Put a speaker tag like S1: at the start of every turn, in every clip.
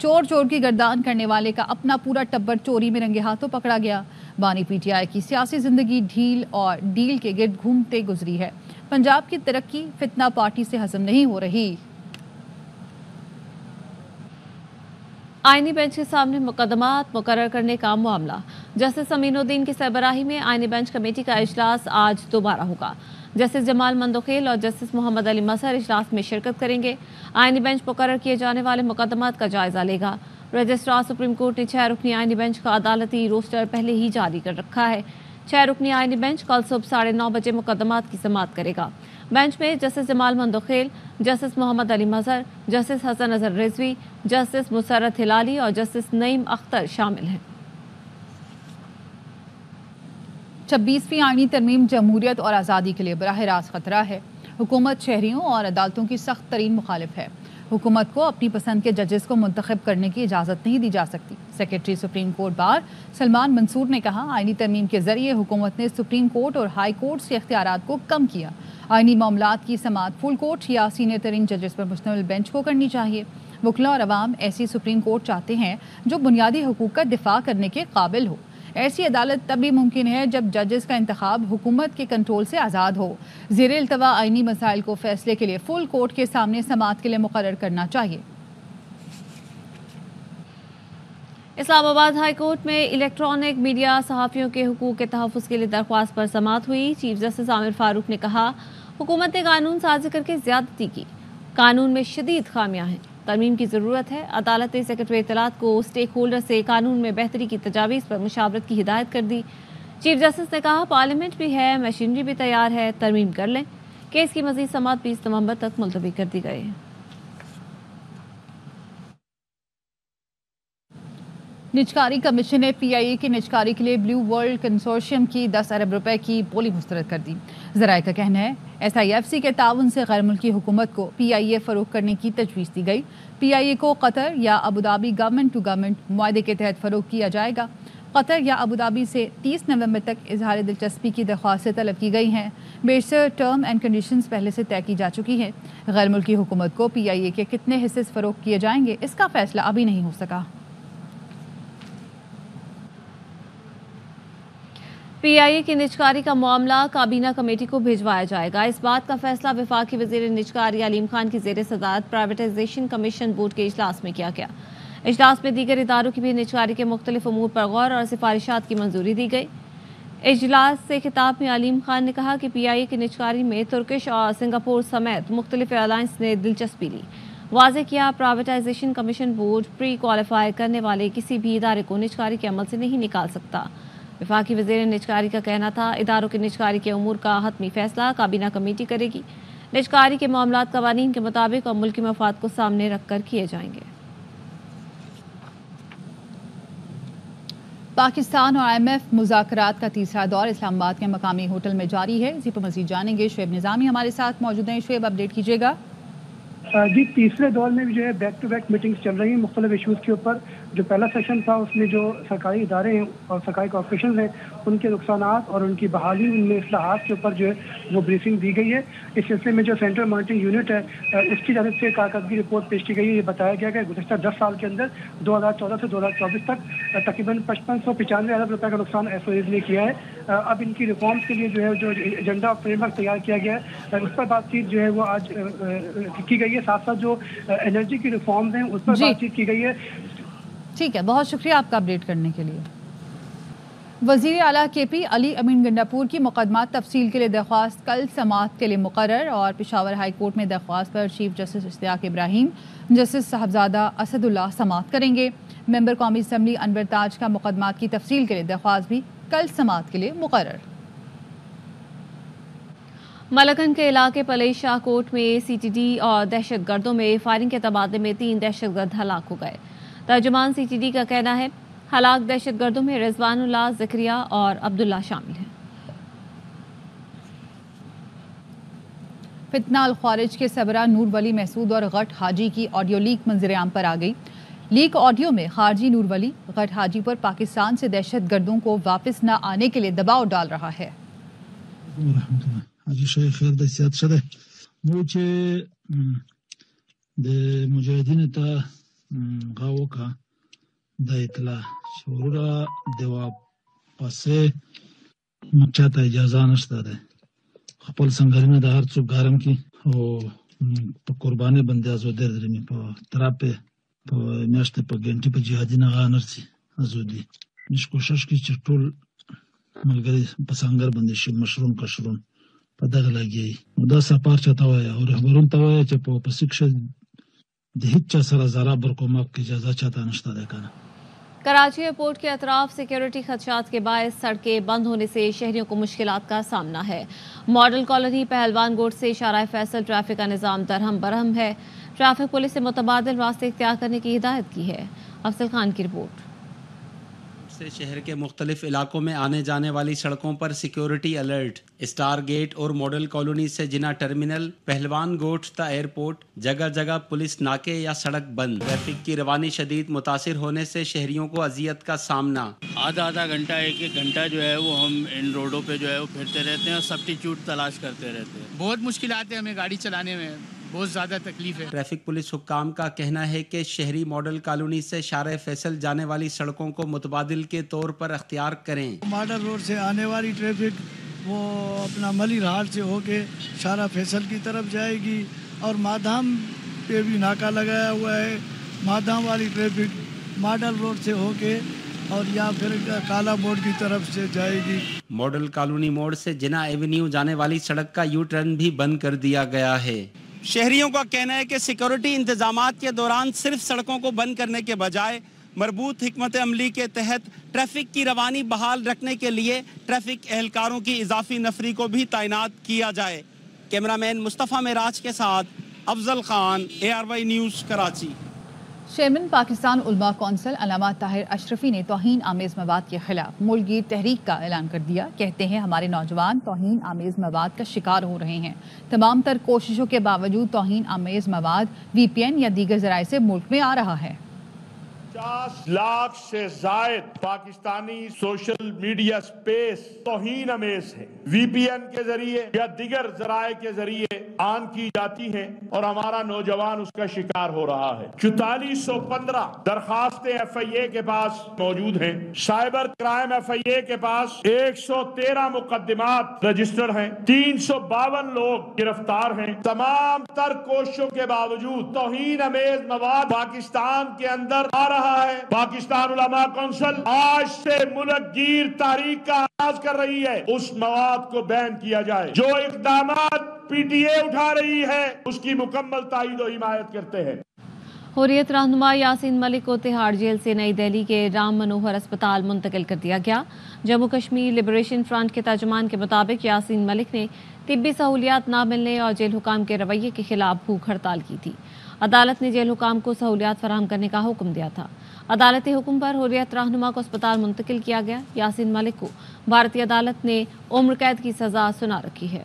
S1: چور چور کی گردان کرنے والے کا اپنا پورا ٹبر چوری میں رنگے ہاتھوں پکڑا گیا۔ بانی پی ٹی آئی کی سیاسی زندگی ڈھیل اور ڈیل کے گرد گھومتے گزری ہے۔ پنجاب کی ترقی فتنہ پارٹی سے ہضم نہیں ہو رہی۔
S2: آئینی بینچ کے سامنے مقدمات مقرر کرنے کا معاملہ۔ جسٹس امین الدین کی سربراہی میں آئینی بینچ کمیٹی کا اجلاس آج دوبارہ ہوگا۔ جسٹس جمال مندوخیل اور جسٹس محمد علی مظہر اجلاس میں شرکت کریں گے۔ آئینی بینچ مقرر کیے جانے والے مقدمات کا جائزہ لے گا۔ رجسٹرار سپریم کورٹ نے 6 رکنی آئینی بینچ کا عدالتی روسٹر پہلے ہی جاری کر رکھا ہے۔ 6 رکنی آئینی بینچ کل صبح 9:30 بجے مقدمات کی سماعت کرے گا۔ بینچ میں جسٹس جمال مندوخیل، جسٹس محمد علی مظہر، جسٹس حسن اظہر رضوی، جسٹس مسرت ہلالی اور جسٹس نعیم اختر شامل ہیں۔
S1: 26ویں آئینی ترمیم جمہوریت اور آزادی کے لیے براہ راست خطرہ ہے۔ حکومت شہریوں اور عدالتوں کی سخت ترین مخالف ہے۔ حکومت کو اپنی پسند کے ججز کو منتخب کرنے کی اجازت نہیں دی جا سکتی۔ Secretary supreme court bar Salman Mansoor نے کہا، آئینی ترمیم کے ذریعے حکومت نے سپریم کورٹ اور ہائی کورٹس کے اختیارات کو کم کیا۔ آئینی معاملات کی سماعت فل کورٹ یا سینئر ترین ججز پر مشتمل بینچ کو کرنی چاہیے۔ وکلاء اور عوام ایسی سپریم کورٹ چاہتے ہیں جو بنیادی حقوق کا دفاع کرنے کے قابل ہو۔ ایسی عدالت تب بھی ممکن ہے جب ججز کا انتخاب حکومت کے کنٹرول سے آزاد ہو۔ زیر التوا آئینی مسائل کو فیصلے کے لیے فل کورٹ کے سامنے سماعت کے لیے مقرر کرنا چاہیے۔
S2: اسلام آباد ہائی کورٹ میں الیکٹرانک میڈیا صحافیوں کے حقوق کے تحفظ کے لیے درخواست پر سماعت ہوئی۔ چیف جسٹس عامر فاروق نے کہا، حکومت نے قانون سازی کر کے زیادتی کی، قانون میں شدید خامیاں ہیں، ترمیم کی ضرورت ہے۔ عدالت نے سیکرٹری اطلاعات کو اسٹیک ہولڈر سے قانون میں بہتری کی تجاویز پر مشاورت کی ہدایت کر دی۔ چیف جسٹس نے کہا، پارلیمنٹ بھی ہے، مشینری بھی تیار ہے، ترمیم کر لیں۔ کیس کی مزید سماعت 20 نومبر تک ملتوی کر دی گئی ہے۔
S1: نجکاری کمیشن نے پی آئی اے کی نجکاری کے لیے بلیو ورلڈ کنسورشیم کی 10 ارب روپے کی بولی مسترد کر دی۔ ذرائع کا کہنا ہے، ایس آئی ایف سی کے تعاون سے غیر ملکی حکومت کو پی آئی اے فروغ کرنے کی تجویز دی گئی۔ پی آئی اے کو قطر یا ابوظہبی گورنمنٹ ٹو گورنمنٹ معاہدے کے تحت فروغ کیا جائے گا۔ قطر یا ابوظہبی سے 30 نومبر تک اظہار دلچسپی کی درخواستیں طلب کی گئی ہیں۔ بیشتر ٹرم اینڈ کنڈیشنز پہلے سے طے کی جا چکی ہیں۔ غیر ملکی حکومت کو پی آئی اے کے کتنے حصے فروغ کیے جائیں گے، اس کا فیصلہ ابھی نہیں ہو سکا۔
S2: پی آئی اے کی نجکاری کا معاملہ کابینہ کمیٹی کو بھیجوایا جائے گا۔ اس بات کا فیصلہ وفاقی وزیر نجکاری علیم خان کی زیر صدارت پرائیویٹائزیشن کمیشن بورڈ کے اجلاس میں کیا گیا۔ اجلاس میں دیگر اداروں کی بھی نجکاری کے مختلف امور پر غور اور سفارشات کی منظوری دی گئی۔ اجلاس سے خطاب میں علیم خان نے کہا کہ پی آئی اے کی نجکاری میں ترکش اور سنگاپور سمیت مختلف ایئرلائنس نے دلچسپی لی۔ واضح کیا، پرائیویٹائزیشن کمیشن بورڈ پری کوالیفائی کرنے والے کسی بھی ادارے کو نجکاری کے عمل سے نہیں نکال سکتا۔ وفاقی وزیر نجکاری کا کہنا تھا، اداروں کی نجکاری کے امور کا حتمی فیصلہ کابینہ کمیٹی کرے گی۔ نجکاری کے معاملات قوانین کے مطابق اور ملکی مفاد کو سامنے رکھ کر کیے جائیں گے۔
S1: پاکستان اور آئی ایم ایف مذاکرات کا تیسرا دور اسلام آباد کے مقامی ہوٹل میں جاری ہے۔ اسی پر مزید جانیں گے، شعیب نظامی ہمارے ساتھ موجود ہیں۔ شعیب، اپڈیٹ کیجیے گا۔
S3: جی، تیسرے دور میں بھی جو ہے بیک ٹو بیک میٹنگز چل رہی ہیں مختلف ایشوز کے اوپر۔ جو پہلا سیشن تھا اس میں جو سرکاری ادارے ہیں اور سرکاری کارپوریشنز ہیں ان کے نقصانات اور ان کی بحالی، ان میں اصلاحات کے اوپر جو ہے وہ بریفنگ دی گئی ہے۔ اس سلسلے میں جو سینٹرل مانیٹرنگ یونٹ ہے اس کی جانب سے کارکردگی رپورٹ پیش کی گئی ہے۔ یہ بتایا گیا کہ گزشتہ 10 سال کے اندر 2014 سے 2024 تک تقریباً 5595 ارب روپے کا نقصان ایس او ایز نے کیا ہے۔ اب ان کی ریفارمز کے لیے جو ہے جو ایجنڈا فریم ورک تیار کیا گیا ہے اس پر بات چیت جو ہے وہ آج کی گئی ہے۔ ساتھ ساتھ جو انرجی کی ریفارمز ہیں اس پر بات چیت کی گئی ہے۔
S1: ٹھیک ہے، بہت شکریہ آپ کا اپڈیٹ کرنے کے لیے۔ وزیر اعلیٰ کے پی علی امین گنڈاپور کی مقدمات تفصیل کے لیے درخواست کل سماعت کے لیے مقرر، اور پشاور ہائی کورٹ میں درخواست پر چیف جسٹس اشتیاق ابراہیم، جسٹس صاحبزادہ اسد اللہ سماعت کریں گے۔ ممبر قومی اسمبلی انور تاج کا مقدمات کی تفصیل کے لیے درخواست بھی کل سماعت کے لیے مقرر۔
S2: ملکن کے علاقے پلی شاہ کوٹ میں سی ٹی ڈی اور دہشت گردوں میں فائرنگ کے تبادلے میں 3 دہشت گرد ہلاک ہو گئے۔ ترجمان سی ٹی ڈی کا کہنا ہے، ہلاک دہشت گردوں میں رضوان اللہ، زکریا اور عبداللہ شامل ہیں۔
S1: فتنہ الخوارج کے سربراہ نور ولی محسود اور غٹ حاجی کی آڈیو لیک منظر عام پر آ گئی۔ لیک آڈیو میں خارجی نور ولی غٹ حاجی پر پاکستان سے دہشت گردوں کو واپس نہ آنے کے لیے دباؤ ڈال رہا ہے۔
S4: حاجی شیخ خیر د سیادت شده مو چې د مجاهدینو ته غاوکا د اطلاع شورا دیوا پسې مچاته اجازه نشته ده خپل څنګهرنه د هر څوک ګارم کی او په قرباني باندې ازودر درمي په تراپه په میاشت په ګنټي په جهادي نه غانرسي ازودي مش کوشش کی چې ټول ملګری په څنګه باندې شي مشروم کشروم په دغه لګي دا سفر چاته وای او رهبرون ته وای چې په پسیکشه د هیڅ سره زرا بر کومک کی اجازه چاته نشته ده کنه
S2: کراچی ایئرپورٹ کے اطراف سیکیورٹی خدشات کے باعث سڑکیں بند ہونے سے شہریوں کو مشکلات کا سامنا ہے ماڈل کالونی پہلوان گوٹ سے شارع فیصل ٹریفک کا نظام درہم برہم ہے ٹریفک پولیس نے متبادل راستے اختیار کرنے کی ہدایت کی ہے افضل خان کی رپورٹ
S5: سے شہر کے مختلف علاقوں میں آنے جانے والی سڑکوں پر سیکیورٹی الرٹ اسٹار گیٹ اور ماڈل کالونی سے جنا ٹرمینل پہلوان گوٹ تا ایئرپورٹ جگہ جگہ پولیس ناکے یا سڑک بند ٹریفک کی روانی شدید متاثر ہونے سے شہریوں کو اذیت کا سامنا
S6: آدھا گھنٹہ ایک گھنٹہ جو ہے وہ ہم ان روڈوں پہ جو ہے وہ پھرتے رہتے ہیں اور سبسٹیچیوٹ تلاش کرتے رہتے ہیں بہت مشکلات ہیں ہمیں گاڑی چلانے میں بہت زیادہ تکلیف ہے
S5: ٹریفک پولیس حکام کا کہنا ہے کہ شہری ماڈل کالونی سے شارع فیصل جانے والی سڑکوں کو متبادل کے طور پر اختیار کریں
S7: ماڈل روڈ سے آنے والی ٹریفک وہ اپنا ملی ہاٹ سے ہو کے شارع فیصل کی طرف جائے گی اور مادھام پہ بھی ناکا لگایا ہوا ہے مادھام والی ٹریفک ماڈل روڈ سے ہو کے اور یا پھر کالا بورڈ کی طرف سے جائے گی
S5: ماڈل کالونی موڑ سے جنا ایونیو جانے والی سڑک کا یو ٹرن بھی بند کر دیا گیا ہے شہریوں کا کہنا ہے کہ سیکورٹی انتظامات کے دوران صرف سڑکوں کو بند کرنے کے بجائے مربوط حکمت عملی کے تحت ٹریفک کی روانی بحال رکھنے کے لیے ٹریفک اہلکاروں کی اضافی نفری کو بھی تعینات کیا جائے کیمرامین مصطفیٰ معراج کے ساتھ Afzal Khan ARY news Karachi
S1: chairman Pakistan علماء کونسل علامہ طاہر اشرفی نے توہین آمیز مواد کے خلاف ملک گیر تحریک کا اعلان کر دیا کہتے ہیں ہمارے نوجوان توہین آمیز مواد کا شکار ہو رہے ہیں تمام تر کوششوں کے باوجود توہین آمیز مواد VPN یا دیگر ذرائع سے ملک میں آ رہا ہے
S8: 50 لاکھ سے زائد پاکستانی سوشل میڈیا سپیس توہین امیز ہے VPN کے ذریعے یا دیگر ذرائع کے ذریعے آن کی جاتی ہیں اور ہمارا نوجوان اس کا شکار ہو رہا ہے 4415 درخواستیں FIA کے پاس موجود ہیں سائبر کرائم FIA کے پاس 113 مقدمات رجسٹر ہیں 352 لوگ گرفتار ہیں تمام تر کوششوں کے باوجود توہین امیز مواد پاکستان کے اندر آ رہا ہے پاکستان علماء کونسل آج سے ملک گیر تحریک کا آغاز کر رہی ہے اس مواد کو بین کیا جائے جو اقدامات PTA اٹھا رہی ہے اس کی مکمل تائید و حمایت کرتے ہیں
S2: حریت رہنما یاسین ملک کو تہاڑ جیل سے نئی دہلی کے رام منوہر اسپتال منتقل کر دیا گیا جموں کشمیر لبریشن فرنٹ کے ترجمان کے مطابق یاسین ملک نے طبی سہولیات نہ ملنے اور جیل حکام کے رویے کے خلاف بھوک ہڑتال کی تھی عدالت نے جیل حکام کو سہولیات فراہم کرنے کا حکم دیا تھا عدالتی حکم پر حریت رہنما کو اسپتال منتقل کیا گیا یاسین ملک کو بھارتی عدالت نے عمر قید کی سزا سنا رکھی ہے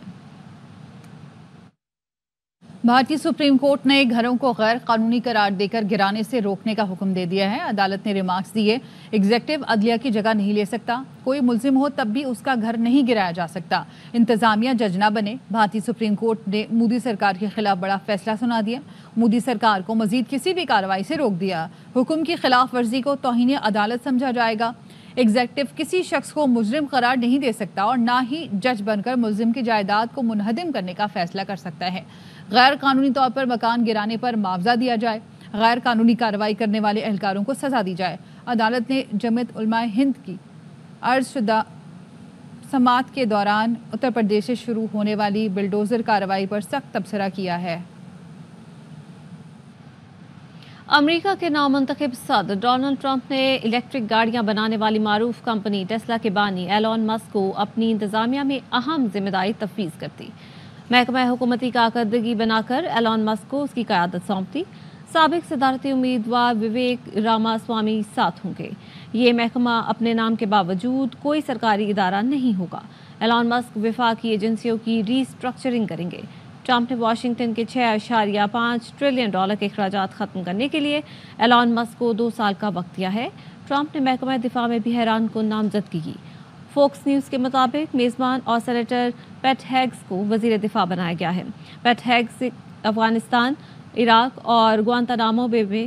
S1: بھارتی سپریم کورٹ نے گھروں کو غیر قانونی قرار دے کر گرانے سے روکنے کا حکم دے دیا ہے عدالت نے ریمارکس دیے ایگزیکٹو عدلیہ کی جگہ نہیں لے سکتا کوئی ملزم ہو تب بھی اس کا گھر نہیں گرایا جا سکتا انتظامیہ جج نہ بنے بھارتی سپریم کورٹ نے مودی سرکار کے خلاف بڑا فیصلہ سنا دیا مودی سرکار کو مزید کسی بھی کارروائی سے روک دیا حکم کی خلاف ورزی کو توہین عدالت سمجھا جائے گا ایگزیکٹو کسی شخص کو مجرم قرار نہیں دے سکتا اور نہ ہی جج بن کر ملزم کی جائیداد کو منہدم کرنے کا فیصلہ کر سکتا ہے غیر قانونی طور پر مکان گرانے پر معاوضہ دیا جائے غیر قانونی کارروائی کرنے والے اہلکاروں کو سزا دی جائے عدالت نے جمعیت علماء ہند کی عرض شدہ سماعت کے دوران اتر پردیش سے شروع ہونے والی بلڈوزر کارروائی پر سخت تبصرہ کیا ہے
S2: امریکہ کے نامنتخب صدر ڈونلڈ ٹرمپ نے الیکٹرک گاڑیاں بنانے والی معروف کمپنی ٹیسلا کے بانی ایلون مسک کو اپنی انتظامیہ میں اہم ذمہ داری تفویض کر دی محکمہ حکومتی کارکردگی بنا کر ایلون مسک کو اس کی قیادت سونپ دی سابق صدارتی امیدوار وویک راما سوامی ساتھ ہوں گے یہ محکمہ اپنے نام کے باوجود کوئی سرکاری ادارہ نہیں ہوگا ایلون مسک وفاقی ایجنسیوں کی ری اسٹرکچرنگ کریں گے ٹرمپ نے واشنگٹن کے $6.5 ٹریلین کے اخراجات ختم کرنے کے لیے ایلون مسک کو 2 سال کا وقت دیا ہے ٹرمپ نے محکمہ دفاع میں بھی حیران کن نامزدگی کی فوکس نیوز کے مطابق میزبان اور سینیٹر پیٹ ہیگز کو وزیر دفاع بنایا گیا ہے پیٹ ہیگز افغانستان عراق اور گوانتانامو بے میں